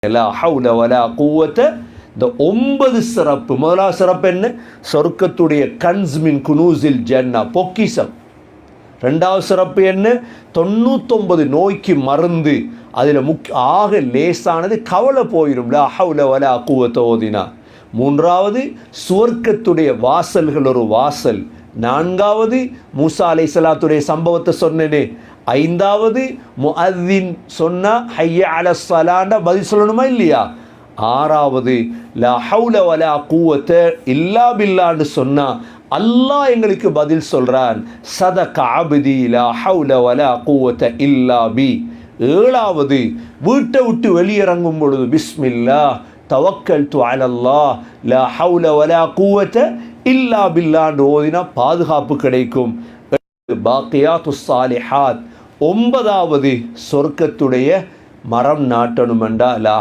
லா ஹவுல வலா குவத. இந்த 9 சிறப்பு. முதலாவது சிறப்பு என்ன? சொர்க்கத்துடைய கன்ஸ் மின் குனூசில் ஜன்னா, பொக்கிசம். ரெண்டாவது சிறப்பு என்ன? 99 நோய்க்கு மருந்து. அதில் ஆக லேசானது கவலை போயிடும். லா ஹவுல வலா குவத ஓதினா. மூன்றாவது சுவர்க்கத்துடைய வாசல்கள் ஒரு வாசல். நான்காவது மூசா அலைஹிஸ்ஸலாத்துடைய சம்பவத்தை சொன்னேனே. ஐந்தாவது முஅத்தின் சொன்னா ஹய்ய அலஸ் ஸலாண்ட பதில் சொல்லணுமா இல்லையா? ஆறாவது லா ஹவுல வலா குவத இல்லா பில்லான்னு சொன்னா அல்லாஹ் எங்களுக்கு பதில் சொல்றான், சதக அப்தி லா ஹவுல வலா குவத இல்லா பி. ஏழாவது வீட்டை விட்டு வெளியிறங்கும் பொழுது பிஸ்மில்லாஹ் தவக்கல்து அலல்லாஹ் லா ஹவுல வலா குவத இல்லா பில்லான்னு ஓதினா பாதுகாப்பு கிடைக்கும். பாக்கியாத்துஸ் சாலிஹாத். 9வது சொர்க்கத்துடைய மரம் நாட்டணுமெண்டா லா